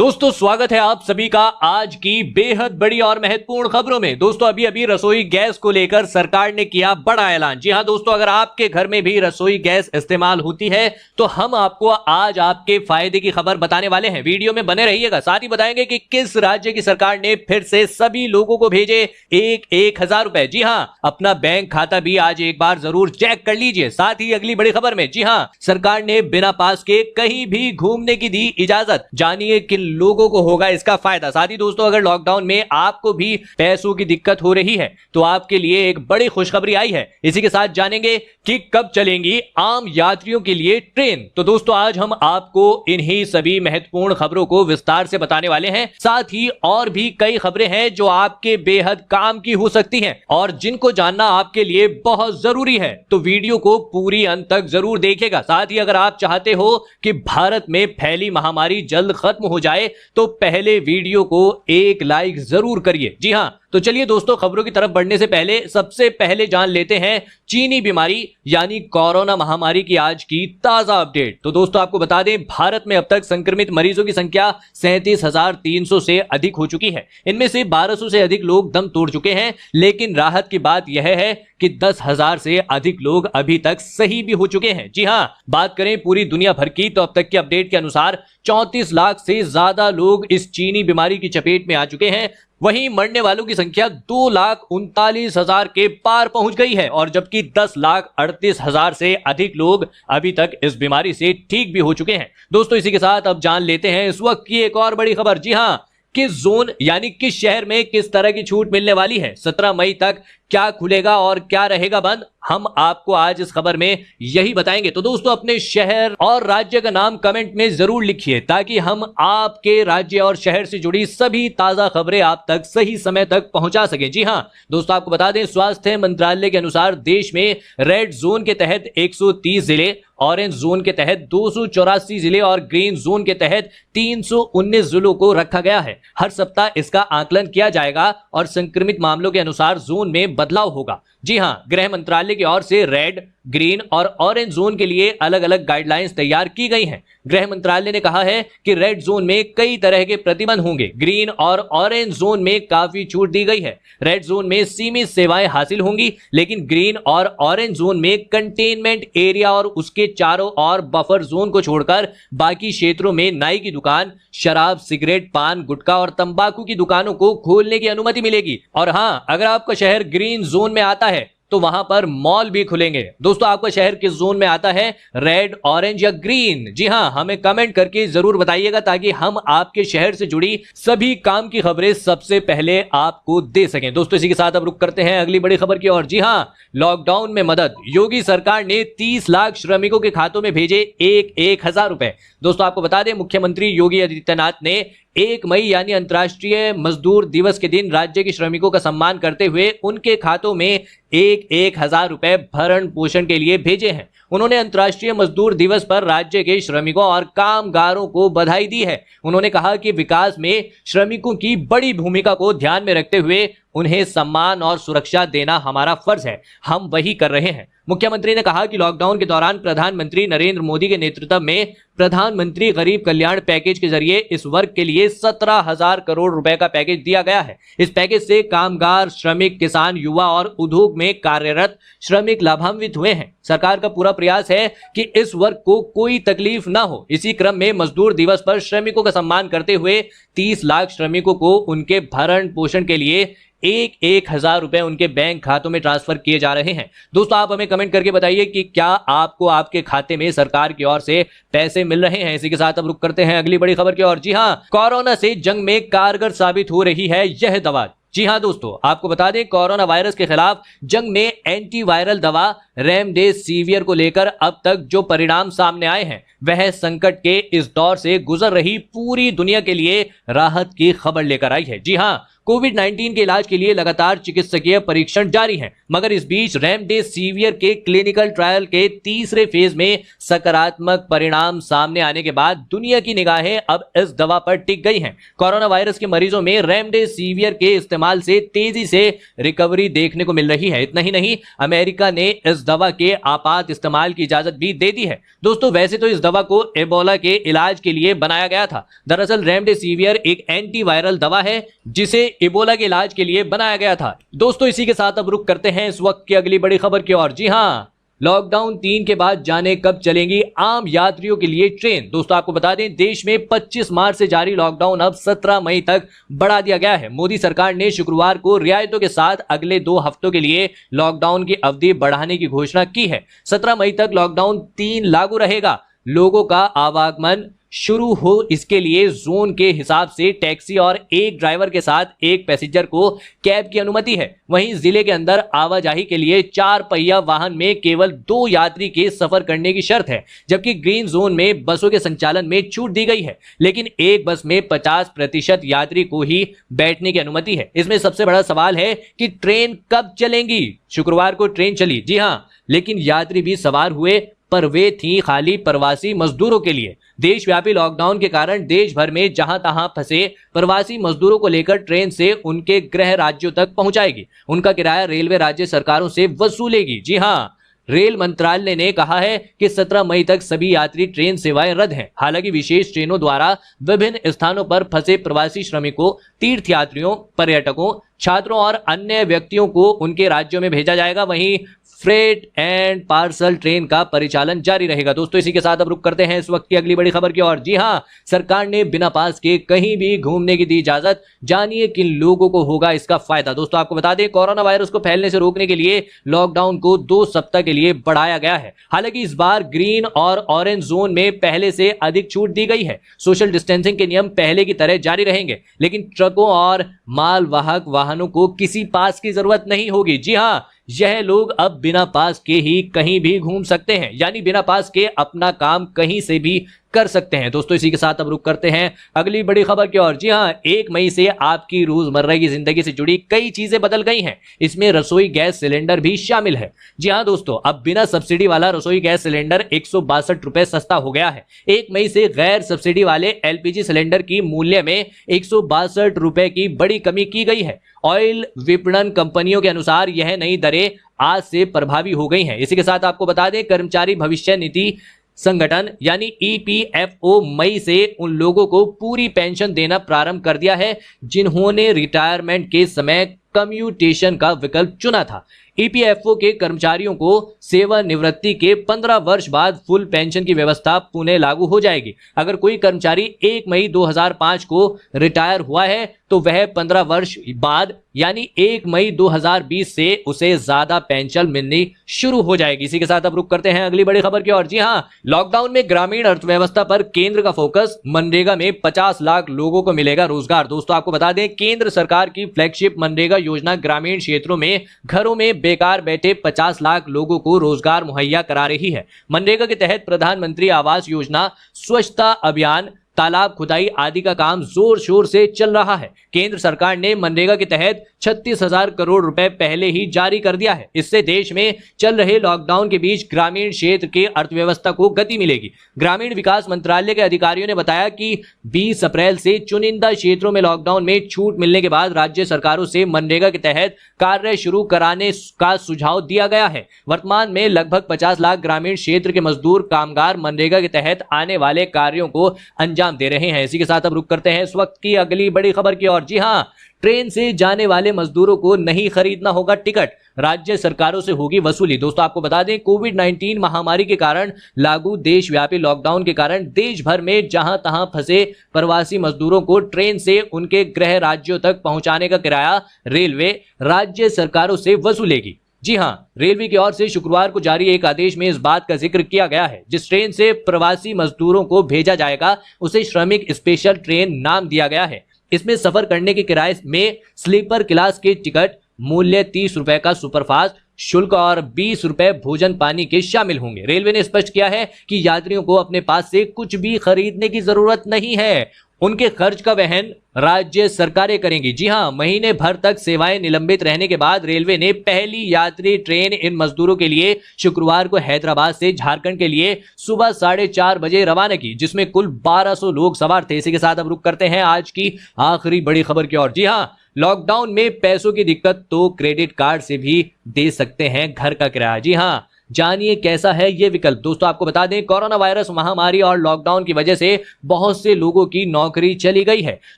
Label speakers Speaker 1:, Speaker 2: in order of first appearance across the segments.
Speaker 1: दोस्तों स्वागत है आप सभी का आज की बेहद बड़ी और महत्वपूर्ण खबरों में। दोस्तों अभी अभी रसोई गैस को लेकर सरकार ने किया बड़ा ऐलान। जी हां दोस्तों, अगर आपके घर में भी रसोई गैस इस्तेमाल होती है तो हम आपको आज आपके फायदे की खबर बताने वाले हैं। वीडियो में बने रहिएगा। साथ ही बताएंगे कि किस राज्य की सरकार ने फिर से सभी लोगों को भेजे एक हजार रुपए। जी हां, अपना बैंक खाता भी आज एक बार जरूर चेक कर लीजिए। साथ ही अगली बड़ी खबर में, जी हां, सरकार ने बिना पास के कहीं भी घूमने की दी इजाजत। जानिए किन लोगों को होगा इसका फायदा। साथ ही दोस्तों, अगर लॉकडाउन में आपको भी पैसों की दिक्कत हो रही है तो आपके लिए एक बड़ी खुशखबरी आई है। इसी के साथ जानेंगे कि कब चलेंगी आम यात्रियों के लिए ट्रेन। तो दोस्तों आज हम आपको इन्हीं सभी महत्वपूर्ण खबरों को विस्तार से बताने वाले हैं। साथ ही और भी कई खबरें हैं जो आपके बेहद काम की हो सकती हैं और जिनको जानना आपके लिए बहुत जरूरी है। तो वीडियो को पूरी अंत तक जरूर देखिएगा। साथ ही अगर आप चाहते हो कि भारत में फैली महामारी जल्द खत्म हो जाए तो पहले वीडियो को एक लाइक जरूर करिए। जी हां, तो चलिए दोस्तों, खबरों की तरफ बढ़ने से पहले सबसे पहले जान लेते हैं चीनी बीमारी यानी कोरोना महामारी की आज की ताजा अपडेट। तो दोस्तों आपको बता दें, भारत में अब तक संक्रमित मरीजों की संख्या 37,300 से अधिक हो चुकी है। इनमें से 1200 से अधिक लोग दम तोड़ चुके हैं। लेकिन राहत की बात यह है कि 10,000 से अधिक लोग अभी तक सही भी हो चुके हैं। जी हां, बात करें पूरी दुनिया भर की तो अब तक की अपडेट के अनुसार 34 लाख से ज्यादा लोग इस चीनी बीमारी की चपेट में आ चुके हैं। वहीं मरने वालों की संख्या 2,39,000 के पार पहुंच गई है और जबकि 10,38,000 से अधिक लोग अभी तक इस बीमारी से ठीक भी हो चुके हैं। दोस्तों इसी के साथ अब जान लेते हैं इस वक्त की एक और बड़ी खबर। जी हां, किस जोन यानी किस शहर में किस तरह की छूट मिलने वाली है। 17 मई तक क्या खुलेगा और क्या रहेगा बंद, हम आपको आज इस खबर में यही बताएंगे। तो दोस्तों अपने शहर और राज्य का नाम कमेंट में जरूर लिखिए ताकि हम आपके राज्य और शहर से जुड़ी सभी ताजा खबरें आप तक सही समय तक पहुंचा सकें। जी हां दोस्तों, आपको बता दें, स्वास्थ्य मंत्रालय के अनुसार देश में रेड जोन के तहत 130 जिले, ऑरेंज जोन के तहत 284 जिले और ग्रीन जोन के तहत 319 जिलों को रखा गया है। हर सप्ताह इसका आकलन किया जाएगा और संक्रमित मामलों के अनुसार जोन में बदलाव होगा। जी हां, गृह मंत्रालय की ओर से रेड, ग्रीन और ऑरेंज जोन के लिए अलग अलग गाइडलाइंस तैयार की गई हैं। गृह मंत्रालय ने कहा है कि रेड जोन में कई तरह के प्रतिबंध होंगे। ग्रीन और ऑरेंज जोन में काफी छूट दी गई है। रेड जोन में सीमित सेवाएं हासिल होंगी, लेकिन ग्रीन और ऑरेंज जोन में कंटेनमेंट एरिया और उसके चारों ओर बफर जोन को छोड़कर बाकी क्षेत्रों में नाई की दुकान, शराब, सिगरेट, पान, गुटखा और तंबाकू की दुकानों को खोलने की अनुमति मिलेगी। और हां, अगर आपका शहर ग्रीन जोन में आता है तो वहां पर मॉल भी खुलेंगे। दोस्तों आपका शहर किस जोन में आता है, रेड, ऑरेंज या ग्रीन? जी हां, हमें कमेंट करके जरूर बताइएगा ताकि हम आपके शहर से जुड़ी सभी काम की खबरें सबसे पहले आपको दे सकें। दोस्तों इसी के साथ अब रुक करते हैं अगली बड़ी खबर की ओर। जी हां, लॉकडाउन में मदद, योगी सरकार ने 30 लाख श्रमिकों के खातों में भेजे एक हजार रुपए। दोस्तों आपको बता दें, मुख्यमंत्री योगी आदित्यनाथ ने 1 मई यानी अंतर्राष्ट्रीय मजदूर दिवस के दिन राज्य के श्रमिकों का सम्मान करते हुए उनके खातों में एक हजार रुपए भरण पोषण के लिए भेजे हैं। उन्होंने अंतर्राष्ट्रीय मजदूर दिवस पर राज्य के श्रमिकों और कामगारों को बधाई दी है। उन्होंने कहा कि विकास में श्रमिकों की बड़ी भूमिका को ध्यान में रखते हुए उन्हें सम्मान और सुरक्षा देना हमारा फर्ज है। हम वही कर रहे हैं। मुख्यमंत्री ने कहा कि लॉकडाउन के दौरान प्रधानमंत्री नरेंद्र मोदी के नेतृत्व में प्रधानमंत्री गरीब कल्याण पैकेज के जरिए इस वर्ग के लिए 17,000 करोड़ रुपए का पैकेज दिया गया है। इस पैकेज से कामगार, श्रमिक, किसान, युवा और उद्योग में कार्यरत श्रमिक लाभान्वित हुए हैं। सरकार का पूरा प्रयास है कि इस वर्ग को कोई तकलीफ ना हो। इसी क्रम में मजदूर दिवस पर श्रमिकों का सम्मान करते हुए 30 लाख श्रमिकों को उनके भरण पोषण के लिए एक हजार रुपए उनके बैंक खातों में ट्रांसफर किए जा रहे हैं। दोस्तों आप हमें कमेंट करके बताइए कि क्या आपको आपके खाते में सरकार की ओर से पैसे मिल रहे हैं। इसी के साथ अब रुक करते हैं अगली बड़ी खबर की ओर। जी हां, कोरोना से जंग में कारगर साबित हो रही है यह दवा। जी हां दोस्तों, आपको बता दें, कोरोना वायरस के खिलाफ जंग में एंटीवायरल दवा रेमडेसिविर को लेकर अब तक जो परिणाम सामने आए हैं वह संकट के इस दौर से गुजर रही पूरी दुनिया के लिए राहत की खबर लेकर आई है। जी हां, कोविड-19 के इलाज के लिए लगातार चिकित्सकीय परीक्षण जारी हैं, मगर इस बीच रेमडेसिवियर के क्लिनिकल ट्रायल के तीसरे फेज में सकारात्मक परिणाम सामने आने के बाद दुनिया की निगाहें अब इस दवा पर टिक गई हैं। कोरोना वायरस के मरीजों में रेमडेसिवियर के इस्तेमाल से तेजी से रिकवरी देखने को मिल रही है। इतना ही नहीं, अमेरिका ने इस दवा के आपात इस्तेमाल की इजाजत भी दे दी है। दोस्तों, वैसे तो इस दवा को एबोला के इलाज के लिए बनाया गया था। दरअसल रेमडेसिवियर एक एंटीवायरल दवा है जिसे एबोला के इलाज के लिए बनाया गया था। दोस्तों, इसी के साथ अब रुक करते हैं इस वक्त की अगली बड़ी खबर की ओर। जी हां, लॉकडाउन 3 के बाद जाने कब चलेंगी आम यात्रियों के लिए ट्रेन। दोस्तों, आपको बता दें, देश में 25 मार्च से जारी लॉकडाउन अब 17 मई तक बढ़ा दिया गया है। मोदी सरकार ने शुक्रवार को रियायतों के साथ अगले 2 हफ्तों के लिए लॉकडाउन की अवधि बढ़ाने की घोषणा की है। 17 मई तक लॉकडाउन 3 लागू रहेगा। लोगों का आवागमन शुरू हो, इसके लिए जोन के हिसाब से टैक्सी और एक ड्राइवर के साथ एक पैसेंजर को कैब की अनुमति है। वहीं जिले के अंदर आवाजाही के लिए 4 पहिया वाहन में केवल 2 यात्री के सफर करने की शर्त है, जबकि ग्रीन जोन में बसों के संचालन में छूट दी गई है, लेकिन एक बस में 50% यात्री को ही बैठने की अनुमति है। इसमें सबसे बड़ा सवाल है कि ट्रेन कब चलेंगी। शुक्रवार को ट्रेन चली, जी हां, लेकिन यात्री भी सवार हुए, पर वे थी खाली प्रवासी मजदूरों के लिए। देशव्यापी लॉकडाउन के कारण देश भर में जहां तहां फंसे प्रवासी मजदूरों को लेकर ट्रेन से उनके गृह राज्यों तक पहुंचाएगी। उनका किराया रेलवे राज्य सरकारों से वसूलेगी। जी हां, रेल मंत्रालय ने कहा है कि 17 मई तक सभी यात्री ट्रेन सेवाएं रद्द हैं। हालांकि विशेष ट्रेनों द्वारा विभिन्न स्थानों पर फंसे प्रवासी श्रमिकों, तीर्थयात्रियों, पर्यटकों, छात्रों और अन्य व्यक्तियों को उनके राज्यों में भेजा जाएगा। वहीं फ्रेट एंड पार्सल ट्रेन का परिचालन जारी रहेगा। दोस्तों, इसी के साथ अब रुक करते हैं इस वक्त की अगली बड़ी खबर की ओर। जी हां, सरकार ने बिना पास के कहीं भी घूमने की दी इजाजत। जानिए किन लोगों को होगा इसका फायदा। दोस्तों, आपको बता दें, कोरोना वायरस को फैलने से रोकने के लिए लॉकडाउन को 2 सप्ताह के लिए बढ़ाया गया है। हालांकि इस बार ग्रीन और ऑरेंज जोन में पहले से अधिक छूट दी गई है। सोशल डिस्टेंसिंग के नियम पहले की तरह जारी रहेंगे, लेकिन ट्रकों और मालवाहक वाहनों को किसी पास की जरूरत नहीं होगी। जी हां, यह लोग अब बिना पास के ही कहीं भी घूम सकते हैं, यानी बिना पास के अपना काम कहीं से भी कर सकते हैं। दोस्तों, इसी के साथ अब रुक करते हैं अगली बड़ी खबर की ओर। जी हां, 1 मई से आपकी रोजमर्रा की जिंदगी से जुड़ी कई चीजें बदल गई हैं। इसमें रसोई गैस सिलेंडर भी शामिल है। जी हां दोस्तों, अब बिना सब्सिडी वाला रसोई गैस सिलेंडर 162 रुपए सस्ता हो गया है। 1 मई से गैर सब्सिडी वाले LPG सिलेंडर की मूल्य में 162 रुपए की बड़ी कमी की गई है। ऑयल विपणन कंपनियों के अनुसार यह नई दरें आज से प्रभावी हो गई हैं। इसी के साथ आपको बता दें, कर्मचारी भविष्य निधि संगठन यानी EPFO मई से उन लोगों को पूरी पेंशन देना प्रारंभ कर दिया है जिन्होंने रिटायरमेंट के समय कम्यूटेशन का विकल्प चुना था। EPFO के कर्मचारियों को सेवानिवृत्ति के 15 वर्ष बाद फुल पेंशन की व्यवस्था पुनः लागू हो जाएगी। अगर कोई कर्मचारी 1 मई 2005 को रिटायर हुआ है तो वह 15 वर्ष बाद यानी 1 मई 2020 से उसे ज्यादा पेंशन मिलनी शुरू हो जाएगी। इसी के साथ अब रुक करते हैं अगली बड़ी खबर की ओर। जी हां, लॉकडाउन में ग्रामीण अर्थव्यवस्था पर केंद्र का फोकस। मनरेगा में 50 लाख लोगों को मिलेगा रोजगार। दोस्तों, आपको बता दें, केंद्र सरकार की फ्लैगशिप मनरेगा योजना ग्रामीण क्षेत्रों में घरों में बेकार बैठे 50 लाख लोगों को रोजगार मुहैया करा रही है। मनरेगा के तहत प्रधानमंत्री आवास योजना, स्वच्छता अभियान, तालाब खुदाई आदि का काम जोर शोर से चल रहा है। केंद्र सरकार ने मनरेगा के तहत 36,000 करोड़ रुपए पहले ही जारी कर दिया है। इससे देश में चल रहे लॉकडाउन के बीच ग्रामीण क्षेत्र की अर्थव्यवस्था को गति मिलेगी। ग्रामीण विकास मंत्रालय के अधिकारियों ने बताया कि 20 अप्रैल से चुनिंदा क्षेत्रों में लॉकडाउन में छूट मिलने के बाद राज्य सरकारों से मनरेगा के तहत कार्य शुरू कराने का सुझाव दिया गया है। वर्तमान में लगभग 50 लाख ग्रामीण क्षेत्र के मजदूर कामगार मनरेगा के तहत आने वाले कार्यों को अंजाम दे रहे हैं। इसी के साथ अब रुक करते हैं इस वक्त की अगली बड़ी खबर की ओर। जी हां, ट्रेन से जाने वाले मजदूरों को नहीं खरीदना होगा टिकट, राज्य सरकारों से होगी वसूली। दोस्तों, आपको बता दें, कोविड-19 महामारी के कारण लागू देशव्यापी लॉकडाउन के कारण देश भर में जहां तहां फंसे प्रवासी मजदूरों को ट्रेन से उनके गृह राज्यों तक पहुंचाने का किराया रेलवे राज्य सरकारों से वसूलेगी। जी हां, रेलवे की ओर से शुक्रवार को जारी एक आदेश में इस बात का जिक्र किया गया है। जिस ट्रेन से प्रवासी मजदूरों को भेजा जाएगा उसे श्रमिक स्पेशल ट्रेन नाम दिया गया है। इसमें सफर करने के किराए में स्लीपर क्लास के टिकट मूल्य 30 रुपए का सुपरफास्ट शुल्क और 20 रुपए भोजन पानी के शामिल होंगे। रेलवे ने स्पष्ट किया है कि यात्रियों को अपने पास से कुछ भी खरीदने की जरूरत नहीं है। उनके खर्च का वहन राज्य सरकारें करेंगी। जी हां, महीने भर तक सेवाएं निलंबित रहने के बाद रेलवे ने पहली यात्री ट्रेन इन मजदूरों के लिए शुक्रवार को हैदराबाद से झारखंड के लिए सुबह 4:30 बजे रवाना की, जिसमें कुल 1200 लोग सवार थे। इसी के साथ अब रुक करते हैं आज की आखिरी बड़ी खबर की ओर। जी हां, लॉकडाउन में पैसों की दिक्कत तो क्रेडिट कार्ड से भी दे सकते हैं घर का किराया। जी हां, जानिए कैसा है ये विकल्प। दोस्तों आपको बता दें, कोरोना वायरस महामारी और लॉकडाउन की वजह से बहुत से लोगों की नौकरी चली गई है,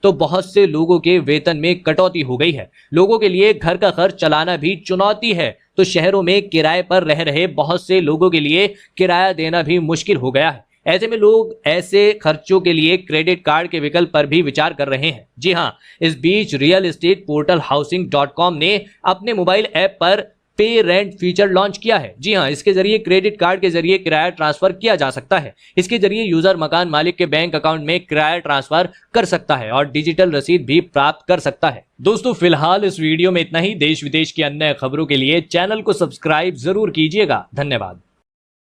Speaker 1: तो बहुत से लोगों के वेतन में कटौती हो गई है। लोगों के लिए घर का खर्च चलाना भी चुनौती है, तो शहरों में किराए पर रह रहे बहुत से लोगों के लिए किराया देना भी मुश्किल हो गया है। ऐसे में लोग ऐसे खर्चों के लिए क्रेडिट कार्ड के विकल्प पर भी विचार कर रहे हैं। जी हां, इस बीच रियल एस्टेट पोर्टल housing.com ने अपने मोबाइल ऐप पर पे रेंट फीचर लॉन्च किया है। जी हां, इसके जरिए क्रेडिट कार्ड के जरिए किराया ट्रांसफर किया जा सकता है। इसके जरिए यूजर मकान मालिक के बैंक अकाउंट में किराया ट्रांसफर कर सकता है और डिजिटल रसीद भी प्राप्त कर सकता है। दोस्तों फिलहाल इस वीडियो में इतना ही। देश विदेश की अन्य खबरों के लिए चैनल को सब्सक्राइब जरूर कीजिएगा। धन्यवाद।